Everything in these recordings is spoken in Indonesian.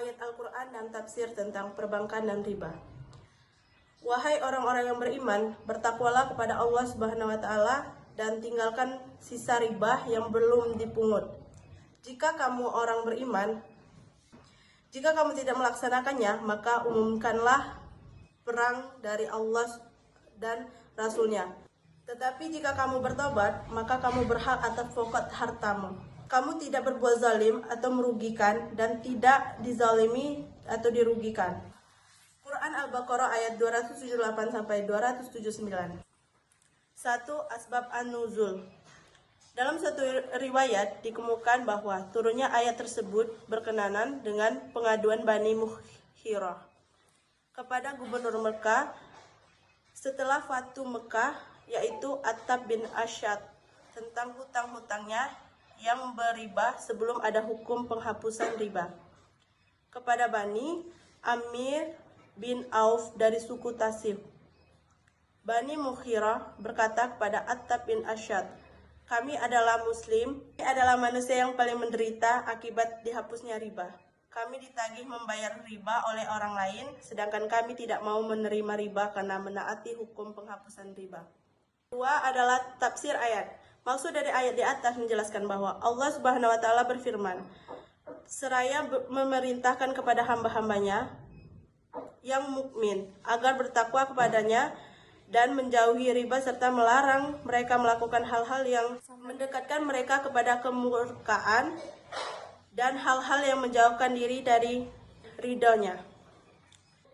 ayat Al-Quran dan tafsir tentang perbankan dan riba. Wahai orang-orang yang beriman, bertakwalah kepada Allah Subhanahu wa Ta'ala dan tinggalkan sisa riba yang belum dipungut. Jika kamu orang beriman, jika kamu tidak melaksanakannya, maka umumkanlah perang dari Allah dan Rasul-Nya. Tetapi jika kamu bertobat, maka kamu berhak atas pokok hartamu. Kamu tidak berbuat zalim atau merugikan dan tidak dizalimi atau dirugikan. Quran Al-Baqarah ayat 278 sampai 279. 1. Asbab an-nuzul. Dalam satu riwayat dikemukakan bahwa turunnya ayat tersebut berkenaan dengan pengaduan Bani Mughirah kepada gubernur Mekah setelah Fatu Mekah, yaitu Attab bin Asyad, tentang hutang-hutangnya yang beriba sebelum ada hukum penghapusan riba. Kepada Bani Amir bin Auf dari suku Tasif, Bani Mughirah berkata kepada Attab bin Asyad, kami adalah muslim, kami adalah manusia yang paling menderita akibat dihapusnya riba. Kami ditagih membayar riba oleh orang lain, sedangkan kami tidak mau menerima riba karena menaati hukum penghapusan riba. 2 adalah tafsir ayat. Maksud dari ayat di atas menjelaskan bahwa Allah Subhanahu wa Ta'ala berfirman, seraya memerintahkan kepada hamba-hambanya yang mukmin agar bertakwa kepadanya dan menjauhi riba serta melarang mereka melakukan hal-hal yang mendekatkan mereka kepada kemurkaan dan hal-hal yang menjauhkan diri dari ridhonya.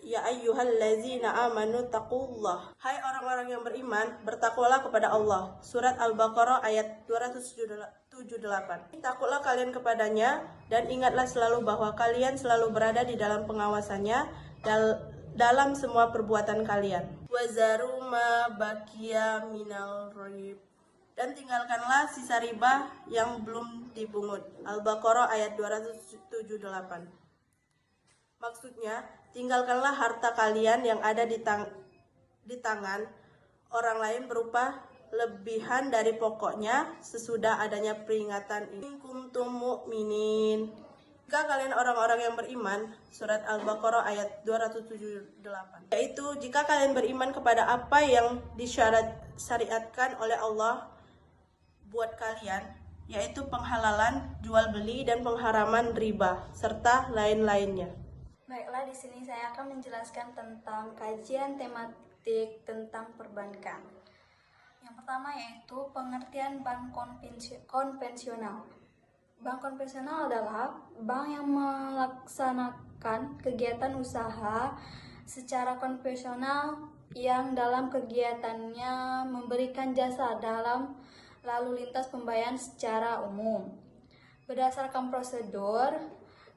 Ya ayyuhallazina amanu taqullah. Hai orang-orang yang beriman, bertakwalah kepada Allah. Surat Al-Baqarah ayat 278. Takutlah kalian kepadanya dan ingatlah selalu bahwa kalian selalu berada di dalam pengawasannya dalam semua perbuatan kalian. Wazaru ma baqiya minal rib. Dan tinggalkanlah sisa riba yang belum dipungut. Al-Baqarah ayat 278. Maksudnya, tinggalkanlah harta kalian yang ada di tangan orang lain berupa lebihan dari pokoknya sesudah adanya peringatan ini. Kuntum mu'minin. Jika kalian orang-orang yang beriman, surat Al-Baqarah ayat 278. Yaitu jika kalian beriman kepada apa yang syariatkan oleh Allah buat kalian, yaitu penghalalan jual beli dan pengharaman riba serta lain-lainnya. Baiklah, di sini saya akan menjelaskan tentang kajian tematik tentang perbankan. Yang pertama yaitu pengertian bank konvensional. Bank konvensional adalah bank yang melaksanakan kegiatan usaha secara konvensional yang dalam kegiatannya memberikan jasa dalam lalu lintas pembayaran secara umum. Berdasarkan prosedur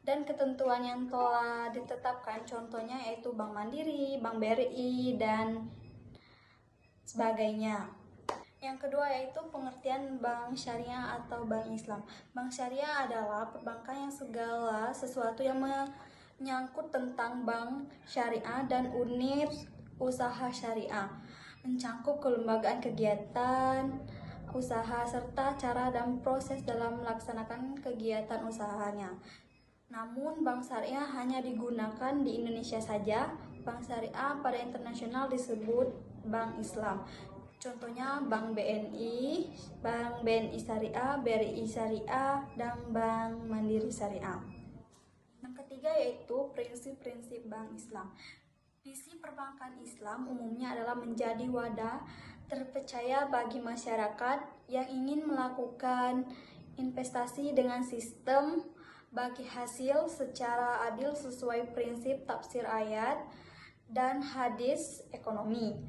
dan ketentuan yang telah ditetapkan, contohnya yaitu Bank Mandiri, Bank BRI, dan sebagainya. Yang kedua yaitu pengertian bank syariah atau bank Islam. Bank syariah adalah perbankan yang segala sesuatu yang menyangkut tentang bank syariah dan unit usaha syariah, mencakup kelembagaan kegiatan usaha serta cara dan proses dalam melaksanakan kegiatan usahanya. Namun, bank syariah hanya digunakan di Indonesia saja. Bank syariah pada internasional disebut bank Islam. Contohnya Bank BNI, Bank BNI Syariah, BRI Syariah, dan Bank Mandiri Syariah. Yang ketiga yaitu prinsip-prinsip bank Islam. Visi perbankan Islam umumnya adalah menjadi wadah terpercaya bagi masyarakat yang ingin melakukan investasi dengan sistem bagi hasil secara adil sesuai prinsip tafsir ayat dan hadis ekonomi.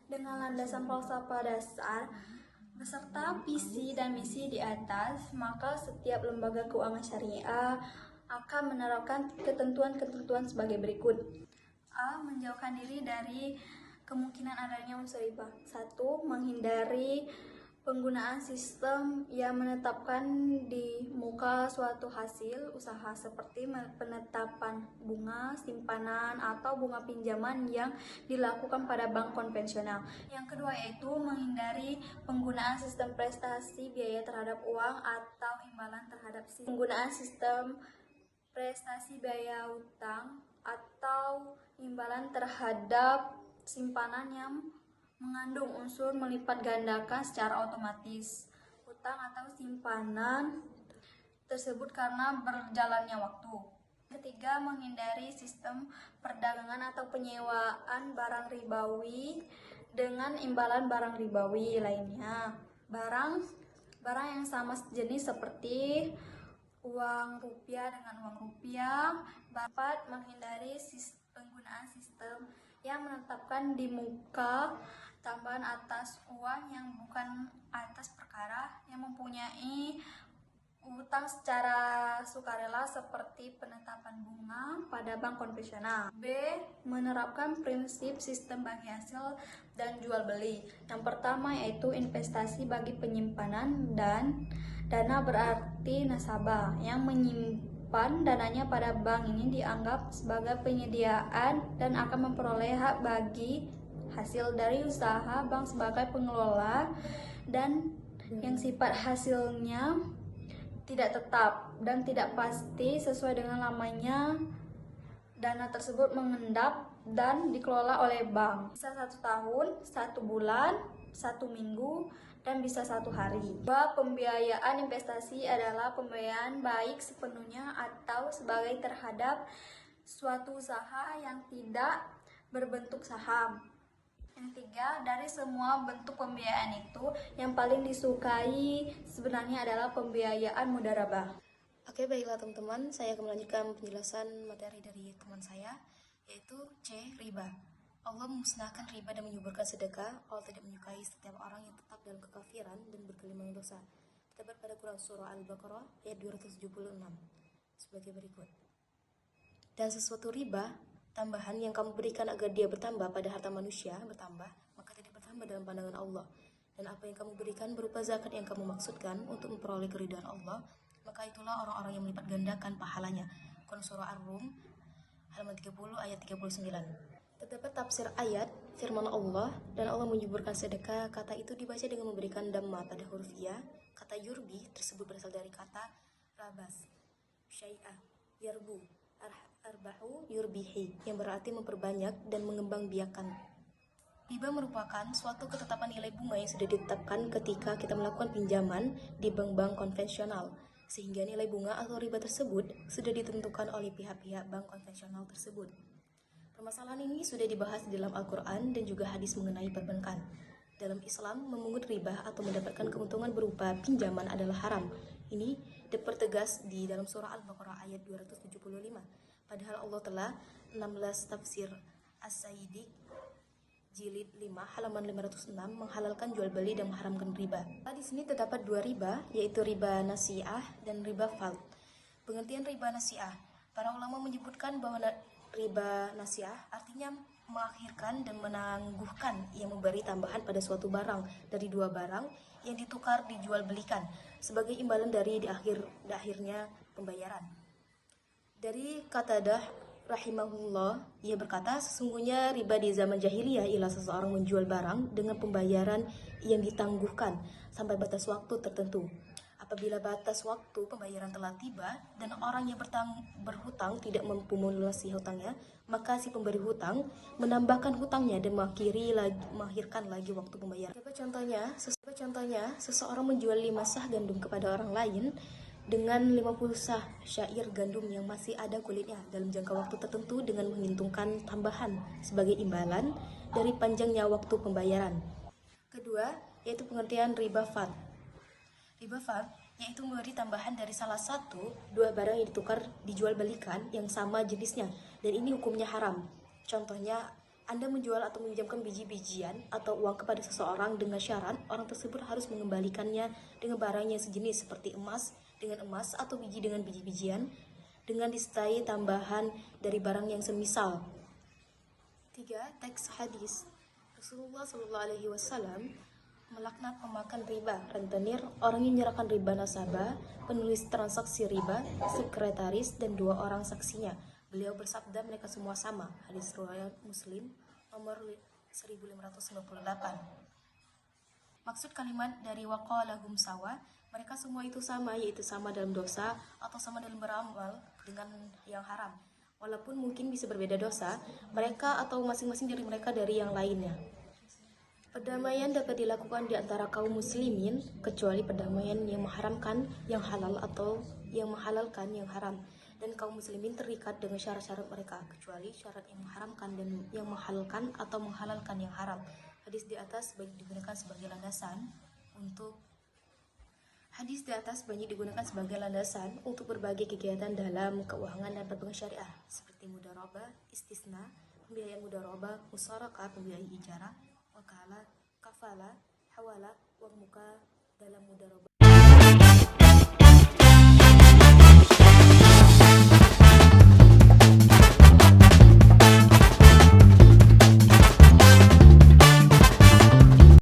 Dengan landasan falsafah dasar beserta visi dan misi di atas, maka setiap lembaga keuangan syariah akan menerapkan ketentuan-ketentuan sebagai berikut. A. Menjauhkan diri dari kemungkinan adanya unsur riba. 1. Menghindari penggunaan sistem yang menetapkan di muka suatu hasil usaha seperti penetapan bunga simpanan atau bunga pinjaman yang dilakukan pada bank konvensional. Yang kedua yaitu menghindari penggunaan sistem prestasi biaya terhadap uang atau imbalan terhadap penggunaan sistem prestasi biaya utang atau imbalan terhadap simpanan yang mengandung unsur melipat gandakan secara otomatis utang atau simpanan tersebut karena berjalannya waktu. Ketiga, menghindari sistem perdagangan atau penyewaan barang ribawi dengan imbalan barang ribawi lainnya. Barang yang sama jenis seperti uang rupiah dengan uang rupiah. Dapat menghindari penggunaan sistem yang menetapkan di muka tambahan atas uang yang bukan atas perkara yang mempunyai utang secara sukarela seperti penetapan bunga pada bank konvensional. B. Menerapkan prinsip sistem bagi hasil dan jual beli. Yang pertama yaitu investasi bagi penyimpanan dan dana berarti nasabah yang menyimpan dananya pada bank ini dianggap sebagai penyediaan dan akan memperoleh hak bagi hasil dari usaha bank sebagai pengelola dan yang sifat hasilnya tidak tetap dan tidak pasti sesuai dengan lamanya dana tersebut mengendap dan dikelola oleh bank. Bisa 1 tahun, 1 bulan, 1 minggu, dan bisa 1 hari. Pembiayaan investasi adalah pembiayaan baik sepenuhnya atau sebagai terhadap suatu usaha yang tidak berbentuk saham. Yang tiga, dari semua bentuk pembiayaan itu, yang paling disukai sebenarnya adalah pembiayaan mudharabah. Oke, baiklah teman-teman, saya akan melanjutkan penjelasan materi dari teman saya, yaitu C. Riba. Allah memusnahkan riba dan menyuburkan sedekah. Allah tidak menyukai setiap orang yang tetap dalam kekafiran dan bergelimang dosa. Terdapat pada Quran Surah Al-Baqarah ayat 276 sebagai berikut. Dan sesuatu riba tambahan yang kamu berikan agar dia bertambah pada harta manusia bertambah, maka tidak bertambah dalam pandangan Allah. Dan apa yang kamu berikan berupa zakat yang kamu maksudkan untuk memperoleh keridhaan Allah, maka itulah orang-orang yang melipat gandakan pahalanya. Quran Surah Ar-Rum halaman 30 ayat 39. Terdapat tafsir ayat firman Allah, dan Allah menyuburkan sedekah. Kata itu dibaca dengan memberikan dhamma pada huruf ya. Kata yurbi tersebut berasal dari kata rabas, syai'ah, yarbu, arbahu yurbihi, yang berarti memperbanyak dan mengembangbiakan. Riba merupakan suatu ketetapan nilai bunga yang sudah ditetapkan ketika kita melakukan pinjaman di bank-bank konvensional, sehingga nilai bunga atau riba tersebut sudah ditentukan oleh pihak-pihak bank konvensional tersebut. Permasalahan ini sudah dibahas di dalam Al-Quran dan juga hadis mengenai perbankan. Dalam Islam, memungut riba atau mendapatkan keuntungan berupa pinjaman adalah haram. Ini dipertegas di dalam surah Al-Baqarah ayat 275. Padahal Allah telah 16 tafsir As-Sayyidi jilid 5 halaman 506 menghalalkan jual beli dan mengharamkan riba. Di sini terdapat 2 riba, yaitu riba nasi'ah dan riba fard. Pengertian riba nasi'ah, para ulama menyebutkan bahwa riba nasi'ah artinya mengakhirkan dan menangguhkan yang memberi tambahan pada suatu barang dari 2 barang yang ditukar dijual belikan sebagai imbalan dari akhirnya pembayaran. Dari Qatadah rahimahullah, ia berkata, sesungguhnya riba di zaman jahiliyah ialah seseorang menjual barang dengan pembayaran yang ditangguhkan sampai batas waktu tertentu. Apabila batas waktu pembayaran telah tiba dan orang yang berhutang tidak mampu melunasi hutangnya, maka si pemberi hutang menambahkan hutangnya dan mengakhirkan lagi waktu pembayaran. Contohnya, seseorang menjual 5 sah gandum kepada orang lain dengan 50 sah syair gandum yang masih ada kulitnya dalam jangka waktu tertentu dengan menghitungkan tambahan sebagai imbalan dari panjangnya waktu pembayaran. Kedua, yaitu pengertian riba fard. Riba fard yaitu memberi tambahan dari salah satu 2 barang yang ditukar dijual belikan yang sama jenisnya, dan ini hukumnya haram. Contohnya, Anda menjual atau meminjamkan biji-bijian atau uang kepada seseorang dengan syarat orang tersebut harus mengembalikannya dengan barang yang sejenis seperti emas dengan emas atau biji dengan biji-bijian dengan disertai tambahan dari barang yang semisal. 3. Teks hadis. Rasulullah SAW melaknat pemakan riba, rentenir, orang yang menyerahkan riba nasabah, penulis transaksi riba, sekretaris, dan 2 orang saksinya. Beliau bersabda, mereka semua sama. Hadis riwayat Muslim nomor 1598. Maksud kalimat dari waqalahum sawa, Mereka semua itu sama, yaitu sama dalam dosa atau sama dalam beramal dengan yang haram. Walaupun mungkin bisa berbeda dosa, mereka atau masing-masing dari mereka dari yang lainnya. Perdamaian dapat dilakukan di antara kaum muslimin, kecuali perdamaian yang mengharamkan yang halal atau yang menghalalkan yang haram. Dan kaum muslimin terikat dengan syarat-syarat mereka, kecuali syarat yang mengharamkan dan yang menghalalkan atau menghalalkan yang haram. Hadis di atas banyak digunakan sebagai landasan untuk berbagai kegiatan dalam keuangan dan perbankan syariah, seperti mudharabah, istisna, pembiayaan mudharabah, musyarakah, pembiayaan ijarah, wakalah, kafalah, hawalah, uang muka dalam mudharabah